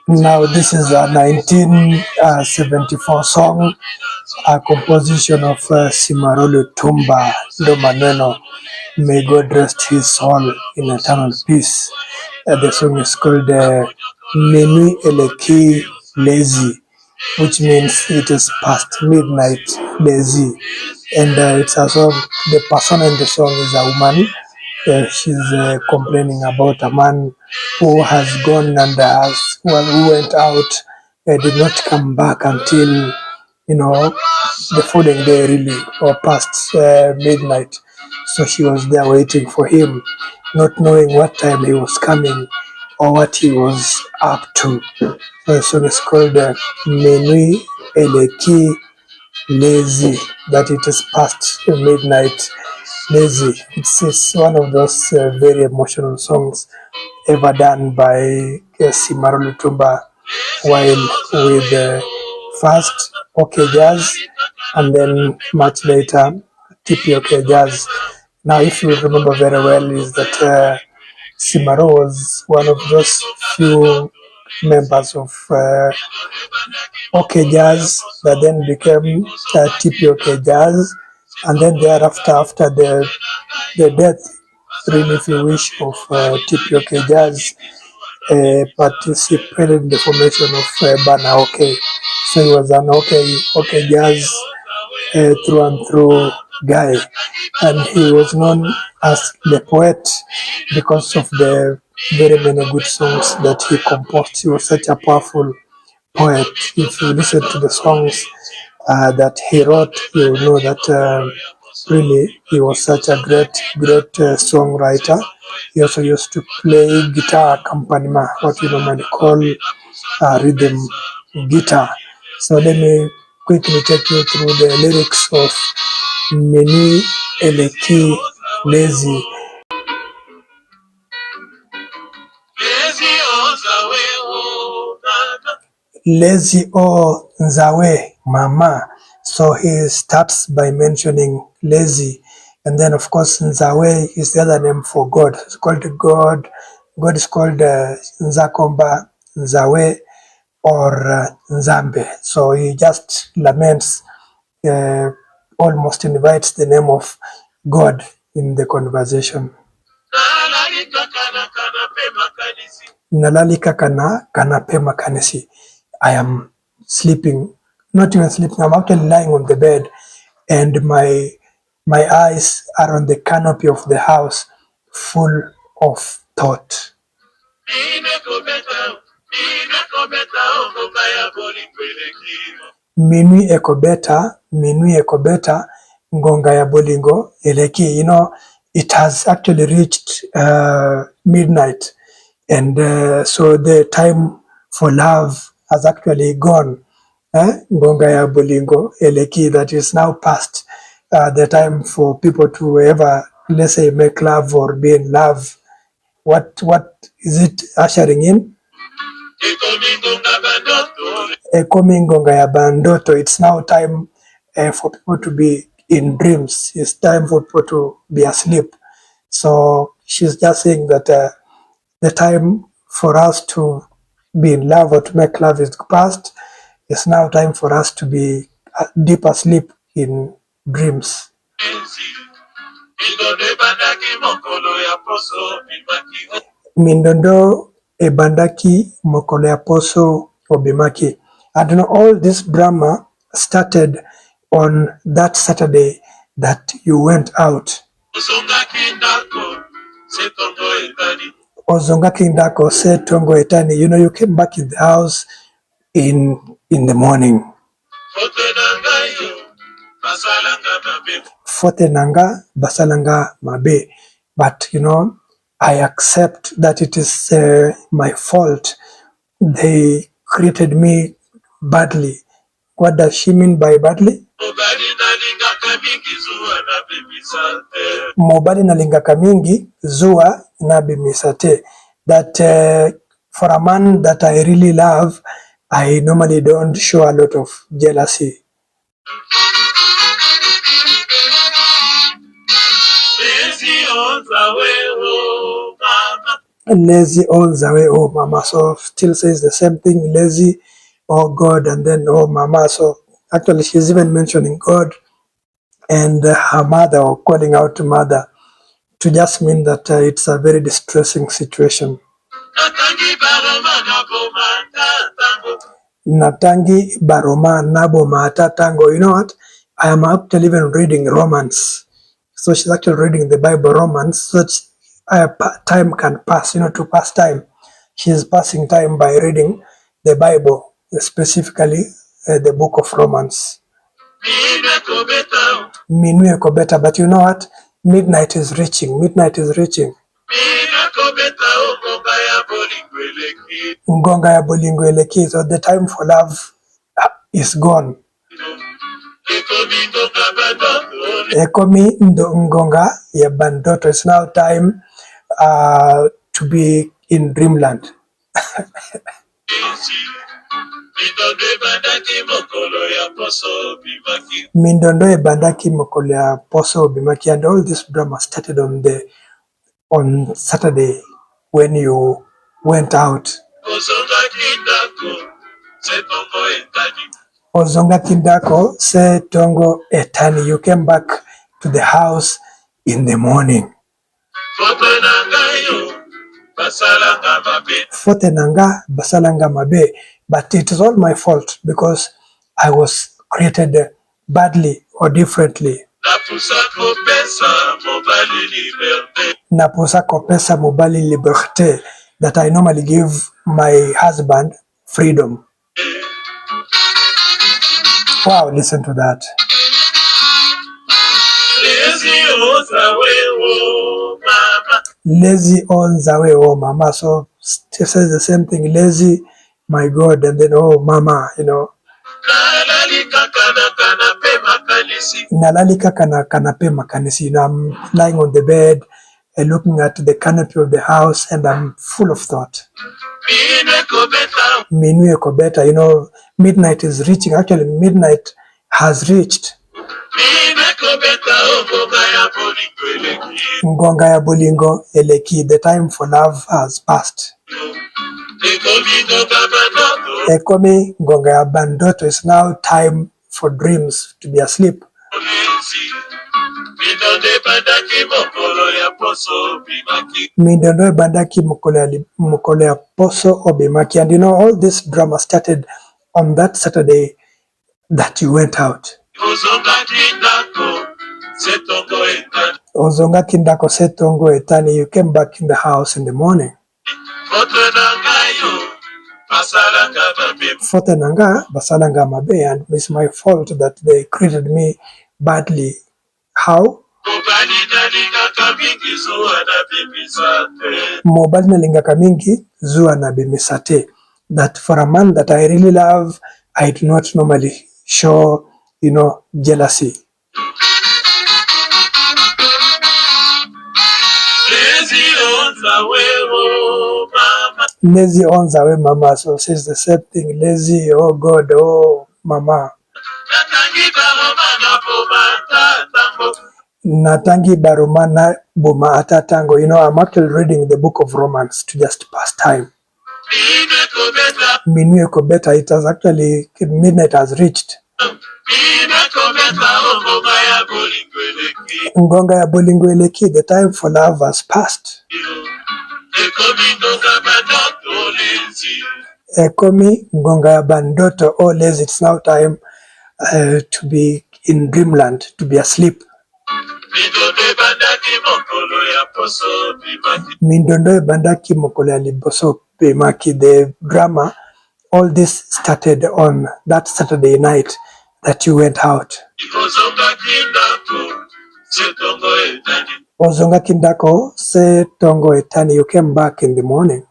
Now this is a 1974 song, a composition of Simaro Lutumba do Maneno. May God rest his soul in eternal peace. The song is called Minuit, eleki, Lezi, which means it is past midnight, Lezi. And it's a song, the person in the song is a woman. She's complaining about a man who has gone and who went out, did not come back until, the following day really, or past midnight. So she was there waiting for him, not knowing what time he was coming or what he was up to. So the song is called Minuit, eleki, Lezi, that it is past midnight, Lezi. It's one of those very emotional songs ever done by Simaro Lutumba while with first OK Jazz and then much later OK Jazz. Now, if you remember very well, is that Simaro was one of those few members of OK Jazz that then became OK Jazz, and then thereafter, after the death, really, if you wish, of OK Jazz, participated in the formation of Bana OK. So he was an OK Jazz through and through guy, and he was known as the poet because of the very many good songs that he composed. He was such a powerful poet. If you listen to the songs that he wrote, you will know that really he was such a great songwriter. He also used to play guitar accompaniment, what you normally call rhythm guitar. So let me quickly take you through the lyrics of Minuit, eleki, Lezi. Lezi o nzawe mama. So he starts by mentioning Lezi, and then of course Nzawe is the other name for God. It's called God. God is called Nzakomba, Nzawe, or Nzambe. So he just laments, almost invites the name of God in the conversation. Nalalika kana pema kanisi. I am sleeping, not even sleeping, I'm actually lying on the bed, and my eyes are on the canopy of the house, full of thought. Minuit ekobeta, ngonga ya bolingo, eleki. It has actually reached midnight, and so the time for love has actually gone. Ngonga ya bolingo, eleki, that is now past the time for people to ever, let's say, make love or be in love. What is it ushering in? Coming ngonga ya bandoto. It's now time for people to be in dreams. It's time for people to be asleep. So she's just saying that the time for us to be in love or to make love is past. It's now time for us to be deep asleep in dreams. Mindondo ebandaki mokolo ya poso obimaki. I don't know, all this drama started on that Saturday that you went out. Ozongaki ndako se tongo etani. You came back in the house in the morning. Fote nanga basalanga mabe. But I accept that it is my fault. They created me badly. What does she mean by badly? Mobali nalingaka mingi zua nabimisate. That for a man that I really love, I normally don't show a lot of jealousy. Lezi all the way, oh mama. So still says the same thing, Lezi, oh God, and then oh mama. So actually she's even mentioning God and her mother, or calling out to mother, to just mean that it's a very distressing situation. Natangi baroma nabo mata tango. You know what? I am actually even reading Romans. So she's actually reading the Bible, Romans, so that time can pass, to pass time. She's passing time by reading the Bible, specifically the book of Romans. Minuit ko better, but you know what? Midnight is reaching. Midnight is reaching. Ngonga ya bolingo eleki. So the time for love is gone. Ekomi ndo ngonga ya bandoto. It's now time to be in dreamland. Mindondo ebandaki mokolo ya poso bimaki, and all this drama started on Saturday when you went out. Ozonga kindako se tongo etani. You came back to the house in the morning. Fote nanga basalanga mabe. But it is all my fault because I was created badly or differently. Naposa kopesa mobali liberté, that I normally give my husband freedom. Wow, listen to that. Lezi on the way, oh mama. So it says the same thing, Lezi, my God, and then oh mama, Nalalika kana kanape makanisi. I'm lying on the bed, looking at the canopy of the house, and I'm full of thought. Minuit ko better, midnight is reaching. Actually, midnight has reached. Ngonga ya bolingo eleki. The time for love has passed. Ekomi ngonga ya bandoto. It's now time for dreams to be asleep. Mindondo ebandaki mokolo ya poso obimaki. And all this drama started on that Saturday that you went out. Ozonga kindako setongo etani. You came back in the house in the morning. Fote nanga basalanga mabe, and it's my fault that they created me badly. How? Mobali nalingaka mingi zua na bimisate. That for a man that I really love, I do not normally show, jealousy. Lezi on the way, mama. So says the same thing. Lezi, oh God, oh mama. Natangi barumana buma atatango. I'm actually reading the book of Romans to just pass time. Minuit ko better. It has actually, midnight has reached. Ngonga ya bolingo eleki. The time for love has passed. Ekomi ngonga ya bandoto, oh Lezi. It's now time to be in dreamland, to be asleep. Mindondo ebandaki mokolo ya liboso bimaki. The drama, all this started on that Saturday night that you went out. Ozonga kindako se tongo etani. You came back in the morning.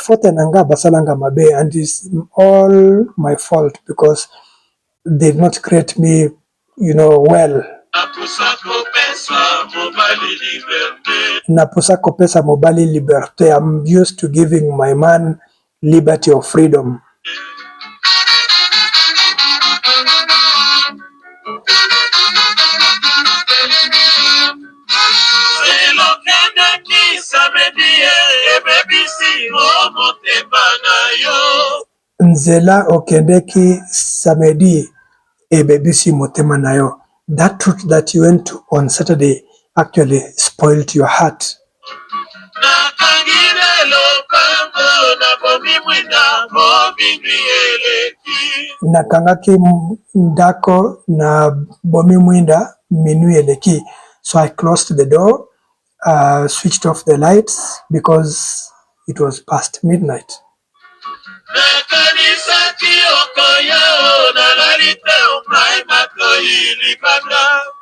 Fote nanga basalanga mabe, and it's all my fault because they did not create me, well. Napusa kopesa mobali liberté. I'm used to giving my man liberty or freedom. Zela okendeki samedi ebebisi motema nayo. That truth that you went to on Saturday actually spoiled your heart. Nakangaki ndako na bomi mwinda Minuit eleki. So I closed the door, switched off the lights because it was past midnight.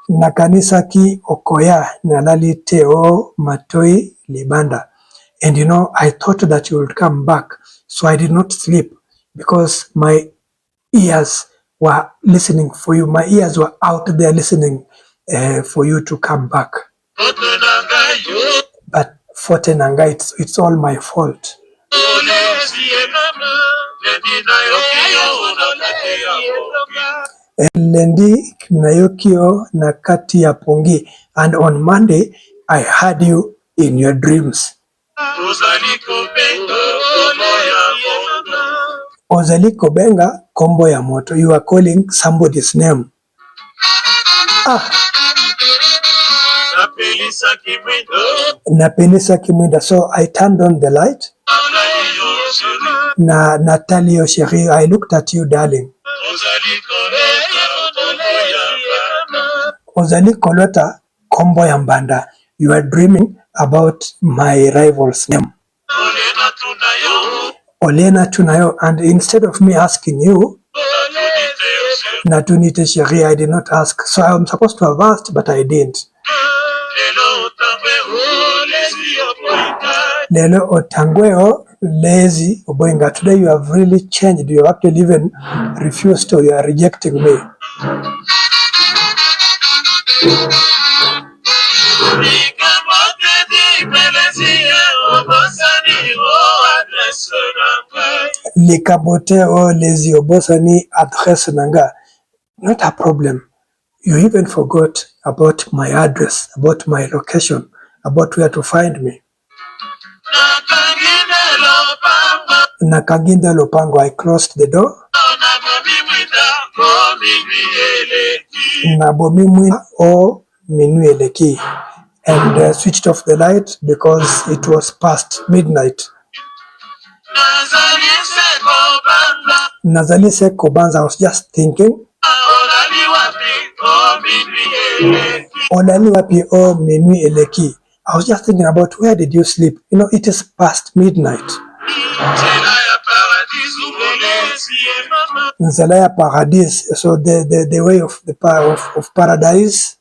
Nakanisa ki okoya nalali teo matoi libanda. And you know, I thought that you would come back, so I did not sleep because my ears were listening for you. My ears were out there listening for you to come back. But Forte Nanga, it's all my fault. Lendi Nayokio Nakati ya Pongi, and on Monday I heard you in your dreams. Ozaliko Benga Kombo ya Moto. You are calling somebody's name. Napelisa Kimwinda. So I turned on the light. Natalio Sheri, I looked at you, darling. Ozaliko Lota Kombo ya Mbanda. You are dreaming about my rival's name. Olena Tunayo, and instead of me asking you, Natunite Sheri, I did not ask. So I'm supposed to have asked, but I didn't. Lelo Otangweo Lezi Oboinga. Today you have really changed. You have actually even refused, or you are rejecting me. Likabote o Lezi Obosani address nanga. Not a problem. You even forgot about my address, about my location, about where to find me. Nakaginda Lopango. I closed the door. Nabomi or Minuit eleki, and switched off the light because it was past midnight. Nazalise Kobanza. I was just thinking. Olali wapi o Minuit eleki. I was just thinking about where did you sleep? You know, it is past midnight. Nzalaya Paradise. So the way of paradise.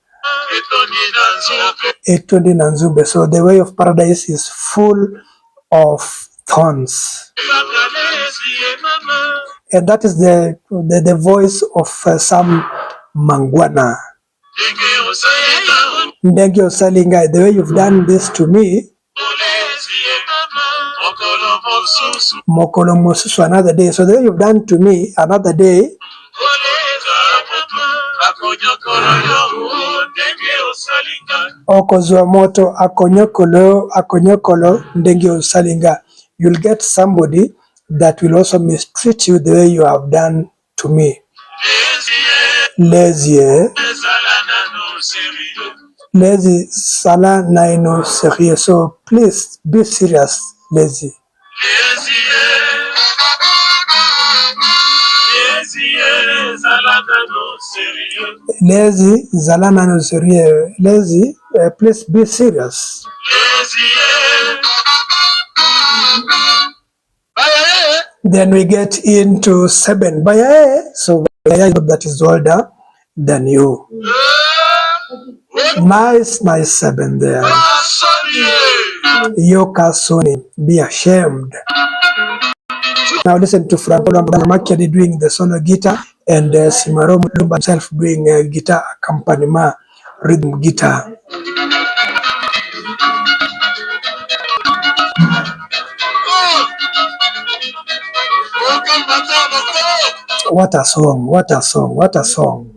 Etondi Nanzube. So the way of paradise is full of thorns. And that is the voice of some Mangwana. Ndenge Osalinga, the way you've done this to me. Mokolo Mosusu, another day. So the way you've done to me, another day. Okozwa moto akonyokolo ndenge Osalinga. You'll get somebody that will also mistreat you the way you have done to me. Lezi Lezi Sala Naino Serie. So please be serious, Lezi. Lezi Zalana no Serie. Lezi, please be serious. Then we get into 7. Bayae. So that is older than you. Nice 7 there. Yoka Sony, be ashamed. Now listen to Franco Makeri doing the solo guitar, and Simaro Lutumba himself doing guitar accompaniment, rhythm guitar. What a song, what a song, what a song.